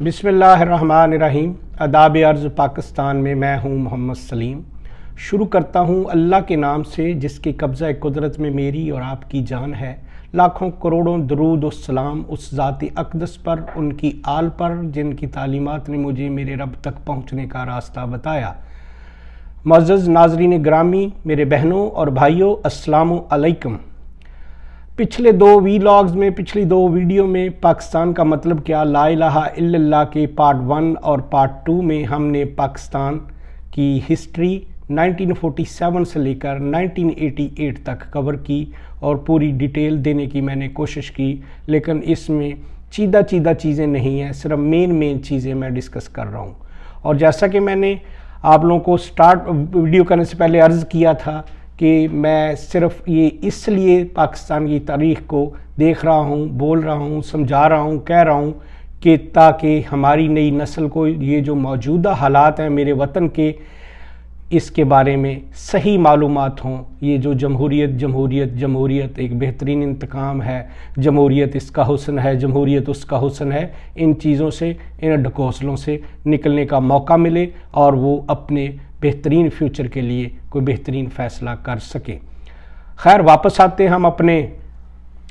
बिस्मिल्लाहिर्रहमानिर्रहीम। अदाब अर्ज़ पाकिस्तान में मैं हूँ मोहम्मद सलीम। शुरू करता हूँ अल्लाह के नाम से जिसके कब्ज़ा कुदरत में मेरी और आपकी जान है। लाखों करोड़ों दरूद और सलाम उस ज़ाती अक़दस पर, उनकी आल पर जिनकी तालीमात ने मुझे मेरे रब तक पहुँचने का रास्ता बताया। मुअज़्ज़ज़ नाज़रीन ग्रामी, मेरे बहनों और भाइयों, अस्सलामु अलैकुम। पिछले दो पिछली दो वीडियो में पाकिस्तान का मतलब क्या, ला इलाहा इल्लल्लाह के पार्ट 1 और पार्ट 2 में हमने पाकिस्तान की हिस्ट्री 1947 से लेकर 1988 तक कवर की और पूरी डिटेल देने की मैंने कोशिश की, लेकिन इसमें चीदा चीज़ें नहीं हैं, सिर्फ मेन चीज़ें मैं डिस्कस कर रहा हूँ। और जैसा कि मैंने आप लोगों को स्टार्ट वीडियो करने से पहले अर्ज़ किया था कि मैं सिर्फ ये इसलिए पाकिस्तान की तारीख़ को देख रहा हूँ, बोल रहा हूँ, समझा रहा हूँ, कह रहा हूँ कि ताकि हमारी नई नस्ल को ये जो मौजूदा हालात हैं मेरे वतन के, इसके बारे में सही मालूमात हों। ये जो जमहूरियत एक बेहतरीन इंतकाम है, जमहूरियत इसका हुस्न है, जमहूरियत उसका हुस्न है, इन चीज़ों से, इन ढकोसलों से निकलने का मौका मिले और वो अपने बेहतरीन फ्यूचर के लिए कोई बेहतरीन फ़ैसला कर सके। खैर, वापस आते हैं हम अपने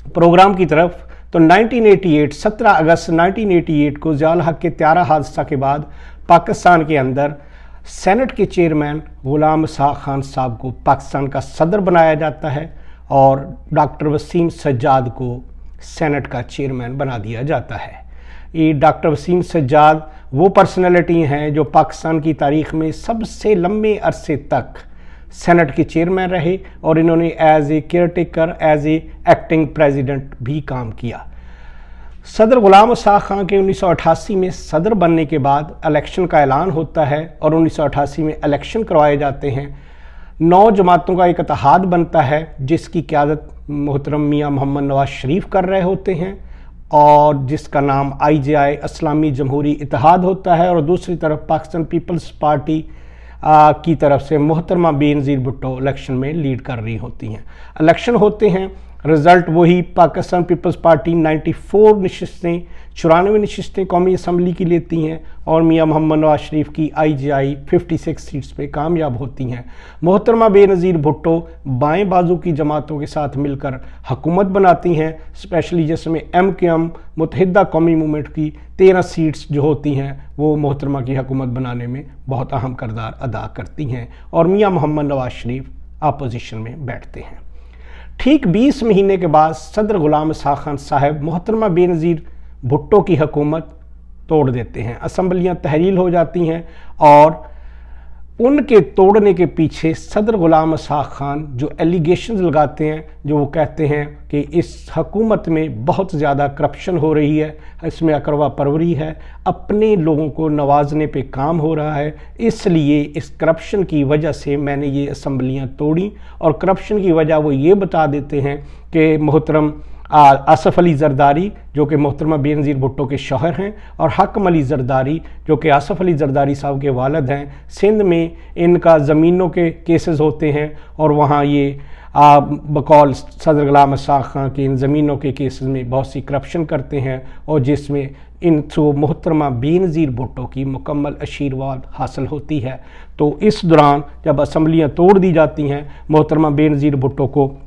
प्रोग्राम की तरफ। तो 17 अगस्त 1988 को ज़ियाउल हक़ के त्यारा हादसा के बाद पाकिस्तान के अंदर सेनेट के चेयरमैन ग़ुलाम इसहाक़ खान साहब को पाकिस्तान का सदर बनाया जाता है और डॉक्टर वसीम सज्जाद को सेनेट का चेयरमैन बना दिया जाता है। ये डॉक्टर वसीम सज्जाद वो पर्सनैलिटी हैं जो पाकिस्तान की तारीख़ में सबसे लंबे अरसे तक सेनेट के चेयरमैन रहे और इन्होंने as a caretaker, as a acting president भी काम किया। सदर ग़ुलाम इसहाक़ खान के 1988 में सदर बनने के बाद इलेक्शन का ऐलान होता है और 1988 में इलेक्शन करवाए जाते हैं। 9 जमातों का एक इत्तेहाद बनता है जिसकी क़यादत मोहतरम मियाँ मोहम्मद नवाज़ शरीफ कर रहे होते हैं और जिसका नाम IJI इस्लामी जमहूरी इत्तेहाद होता है। और दूसरी तरफ पाकिस्तान पीपल्स पार्टी की तरफ से मोहतरमा बेनज़ीर भुट्टो इलेक्शन में लीड कर रही होती हैं। इलेक्शन होते हैं, रिज़ल्ट वही पाकिस्तान पीपल्स पार्टी 94 नशिस्तें कौमी असम्बली की लेती हैं और मियाँ मोहम्मद नवाज़ शरीफ की IJI 56 सीट्स पे कामयाब होती हैं। मोहतरमा बेनज़ीर भुट्टो बाएं बाजू की जमातों के साथ मिलकर हुकूमत बनाती हैं, स्पेशली जिसमें MKM मुत्तहिदा कौमी मूवमेंट की 13 सीट्स जो होती हैं वो मोहतरमा की हुकूमत बनाने में बहुत अहम किरदार अदा करती हैं और मियाँ मोहम्मद नवाज़ शरीफ अपोजिशन में बैठते हैं। ठीक 20 महीने के बाद सदर ग़ुलाम इसहाक़ खान साहब मोहतरमा बेनज़ीर भुट्टो की हुकूमत तोड़ देते हैं। असम्बलियाँ तहरील हो जाती हैं और उनके तोड़ने के पीछे सदर ग़ुलाम इसहाक़ खान जो एलिगेशंस लगाते हैं, जो वो कहते हैं कि इस हुकूमत में बहुत ज़्यादा करप्शन हो रही है, इसमें अकरवा परवरी है, अपने लोगों को नवाजने पे काम हो रहा है, इसलिए इस करप्शन की वजह से मैंने ये असम्बलियाँ तोड़ी। और करप्शन की वजह वो ये बता देते हैं कि मोहतरम आसफ़ अली ज़रदारी जो कि मोहतरमा बेनज़ीर भुट्टो के शौहर हैं और हकम अली ज़रदारी जो कि आसफ़ अली ज़रदारी साहब के वालिद हैं, सिंध में इनका ज़मीनों के केसेस होते हैं और वहाँ ये बकौल सदर ग़ुलाम इसहाक़ खान के इन ज़मीनों के केसेस में बहुत सी करप्शन करते हैं और जिसमें इन थ्रू मोहतरमा बेनज़ीर भुट्टो की मुकम्मल आशीर्वाद हासिल होती है। तो इस दौरान जब असम्बलियाँ तोड़ दी जाती हैं, मोहतरमा बेनज़ीर भुट्टो को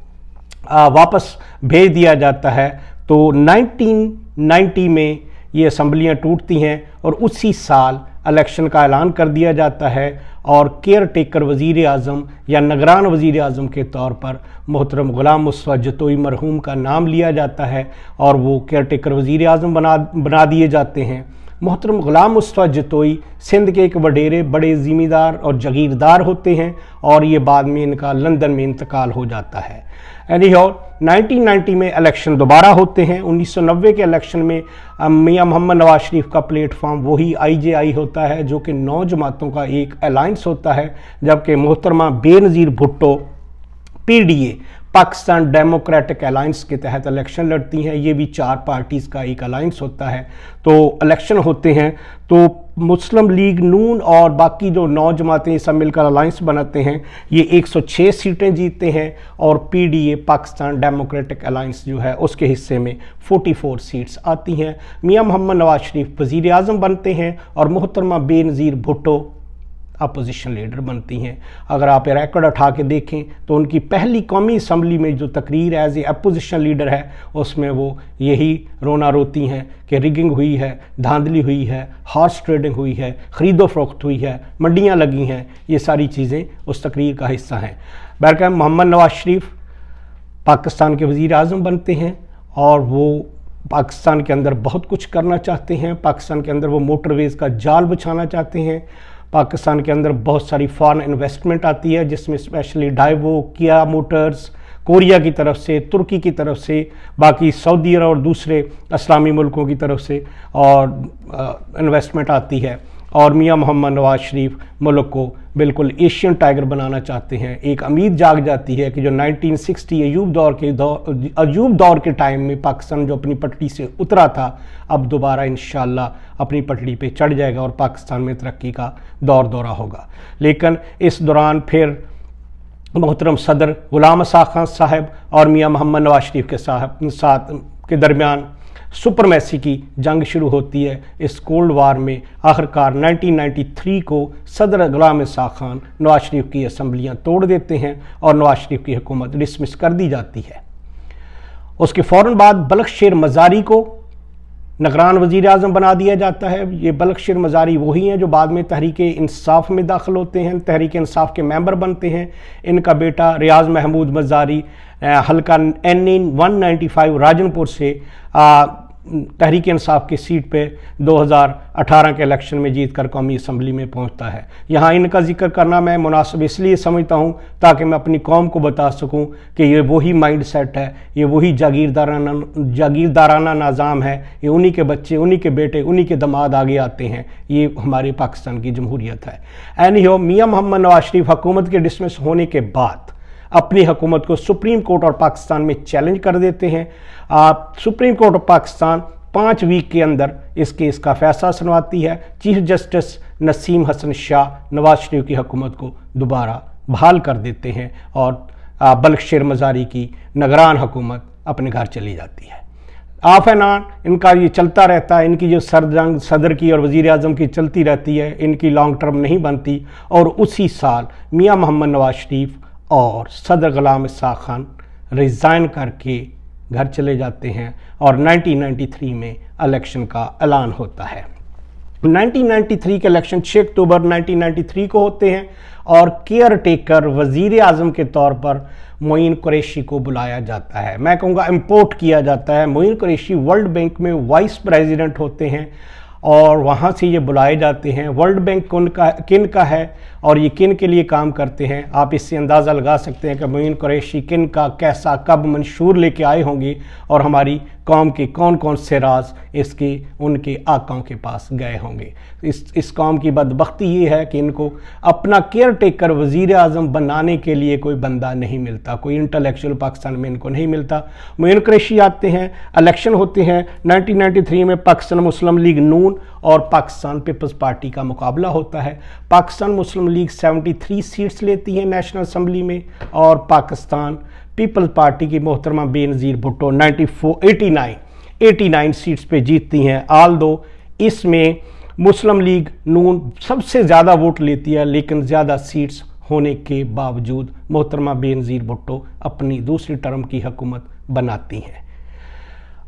वापस भेज दिया जाता है। तो 1990 में ये असम्बलियाँ टूटती हैं और उसी साल इलेक्शन का ऐलान कर दिया जाता है और केयर टेकर वज़ीर आज़म या निगरान वज़ीर आज़म के तौर पर मोहतरम ग़ुलाम मुस्तफ़ा जतोई मरहूम का नाम लिया जाता है और वो केयर टेकर वज़ीर आज़म बना दिए जाते हैं। मोहतरम ग़ुलाम मुस्तफ़ा जतोई सिंध के एक वडेरे बड़े ज़िम्मेदार और जागीरदार होते हैं और ये बाद में इनका लंदन में इंतकाल हो जाता है। एनीहाउ 1990 में इलेक्शन दोबारा होते हैं। 1990 के इलेक्शन में मियाँ मोहम्मद नवाज़ शरीफ का प्लेटफॉर्म वही IJI होता है जो कि 9 जमातों का एक अलायंस होता है, जबकि मोहतरमा Benazir Bhutto PDA Pakistan democratic alliance के तहत इलेक्शन लड़ती हैं। ये भी 4 पार्टीज़ का एक अलायंस होता है। तो इलेक्शन होते हैं तो मुस्लिम लीग नून और बाकी जो 9 जमातें सब मिलकर अलायंस बनाते हैं, ये 106 सीटें जीतते हैं और पीडीए पाकिस्तान डेमोक्रेटिक अलायंस जो है उसके हिस्से में 44 सीट्स आती हैं। मियां मोहम्मद नवाज शरीफ वज़ीर आज़म बनते हैं और मोहतरमा बेनज़ीर भुट्टो अपोजिशन लीडर बनती हैं। अगर आप रिकॉर्ड उठा के देखें तो उनकी पहली कौमी असम्बली में जो तकरीर एज ए अपोजिशन लीडर है उसमें वो यही रोना रोती हैं कि रिगिंग हुई है, धांधली हुई है, हॉर्स ट्रेडिंग हुई है, ख़रीदो फरोख्त हुई है, मंडियां लगी हैं। ये सारी चीज़ें उस तकरीर का हिस्सा हैं। बहरकैफ मोहम्मद नवाज शरीफ पाकिस्तान के वज़ीर आज़म बनते हैं और वो पाकिस्तान के अंदर बहुत कुछ करना चाहते हैं। पाकिस्तान के अंदर वो मोटरवेज़ का जाल बिछाना चाहते हैं। पाकिस्तान के अंदर बहुत सारी फॉरेन इन्वेस्टमेंट आती है जिसमें स्पेशली डाइवो, किया मोटर्स, कोरिया की तरफ से, तुर्की की तरफ से, बाकी सऊदी और दूसरे इस्लामी मुल्कों की तरफ से और इन्वेस्टमेंट आती है। और मियां मोहम्मद नवाज शरीफ मुल्क को बिल्कुल एशियन टाइगर बनाना चाहते हैं। एक उम्मीद जाग जाती है कि जो 1960 अयूब दौर के टाइम में पाकिस्तान जो अपनी पटड़ी से उतरा था, अब दोबारा इंशाअल्लाह अपनी पटड़ी पे चढ़ जाएगा और पाकिस्तान में तरक्की का दौरा होगा। लेकिन इस दौरान फिर मोहतरम सदर गुलाम रसा खान साहब और मियां मोहम्मद नवाज शरीफ के साथ के दरमियान सुपरमेसी की जंग शुरू होती है। इस कोल्ड वार में आखिरकार 1993 को सदर गुलाम रसा खान नवाज शरीफ की असम्बलियाँ तोड़ देते हैं और नवाज शरीफ की हुकूमत डिसमिस कर दी जाती है। उसके फ़ौरन बाद बलखशेर मज़ारी को निगरान वज़ीर आज़म बना दिया जाता है। ये बलखशेर मज़ारी वही हैं जो बाद में तहरीक इंसाफ में दाखिल होते हैं, तहरीक इंसाफ के मेंबर बनते हैं। इनका बेटा रियाज महमूद मज़ारी हल्का NN 195 राजनपुर से तहरीक इंसाफ की सीट पे 2018 के इलेक्शन में जीतकर कौमी असम्बली में पहुंचता है। यहाँ इनका जिक्र करना मैं मुनासिब इसलिए समझता हूँ ताकि मैं अपनी कौम को बता सकूँ कि ये वही माइंड सेट है, ये वही जागीरदाराना निज़ाम है, ये उन्हीं के बच्चे, उन्हीं के बेटे, उन्हीं के दामाद आगे आते हैं। ये हमारे पाकिस्तान की जमहूरियत है। एनीहो, मियां मोहम्मद नवाज शरीफ हुकूमत के डिसमिस होने के बाद अपनी हुकूमत को सुप्रीम कोर्ट और पाकिस्तान में चैलेंज कर देते हैं। Supreme Court of Pakistan 5 week के अंदर इस केस का फैसला सुनवाती है। चीफ जस्टिस नसीम हसन शाह नवाज शरीफ की हुकूमत को दोबारा बहाल कर देते हैं और बलखशेर मज़ारी की निगरान हुकूमत अपने घर चली जाती है। ऑफ एंड ऑन इनका ये चलता रहता है। इनकी जो सरजंग सदर की और वज़ीर आज़म की चलती रहती है, इनकी लॉन्ग टर्म नहीं बनती और उसी साल मियां मोहम्मद नवाज शरीफ और सदर गुलाम रसा खान रिज़ाइन करके घर चले जाते हैं और 1993 में इलेक्शन का ऐलान होता है। 1993 के इलेक्शन 6 अक्टूबर 1993 को होते हैं और केयर टेकर वज़ीर आज़म के तौर पर मोइन कुरैशी को बुलाया जाता है। मैं कहूँगा इम्पोर्ट किया जाता है। मोइन कुरैशी वर्ल्ड बैंक में वाइस प्रेसिडेंट होते हैं और वहाँ से ये बुलाए जाते हैं। वर्ल्ड बैंक किन का है और ये किन के लिए काम करते हैं, आप इससे अंदाज़ा लगा सकते हैं कि मोइन कुरैशी किन का कैसा कब मंशूर लेके आए होंगे और हमारी कौम के कौन कौन से राज इसके उनके आकाओं के पास गए होंगे। इस कौम की बदबख्ती ये है कि इनको अपना केयर टेकर वज़ीर आज़म बनाने के लिए कोई बंदा नहीं मिलता, कोई इंटेलेक्चुअल पाकिस्तान में इनको नहीं मिलता। मोइन कुरैशी आते हैं, इलेक्शन होते हैं। 1993 में पाकिस्तान मुस्लिम लीग नून और पाकिस्तान पीपल्स पार्टी का मुकाबला होता है। पाकिस्तान मुस्लिम लीग 73 सीट्स लेती है नेशनल असम्बली में और पाकिस्तान पीपल्स पार्टी की मोहतरमा बेनज़ीर भुट्टो 89 सीट्स पे जीतती हैं। आल दो इसमें मुस्लिम लीग नून सबसे ज़्यादा वोट लेती है, लेकिन ज़्यादा सीट्स होने के बावजूद मोहतरमा बेनज़ीर भुट्टो अपनी दूसरी टर्म की हुकूमत बनाती हैं।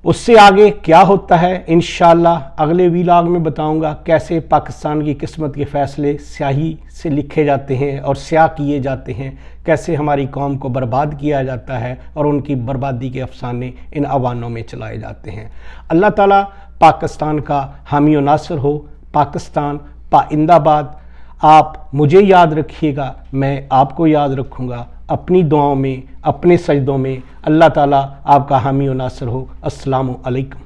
उससे आगे क्या होता है इंशाअल्लाह अगले व्लॉग में बताऊंगा कैसे पाकिस्तान की किस्मत के फ़ैसले स्याही से लिखे जाते हैं और स्याह किए जाते हैं, कैसे हमारी कौम को बर्बाद किया जाता है और उनकी बर्बादी के अफसाने इन अवानों में चलाए जाते हैं। अल्लाह ताला पाकिस्तान का हामी व नासिर हो। पाकिस्तान पाइंदाबाद। आप मुझे याद रखिएगा, मैं आपको याद रखूँगा। अपनी दुआओं में, अपने सजदों में अल्लाह ताला आपका हामी व नासिर हो। अस्सलामु अलैकुम।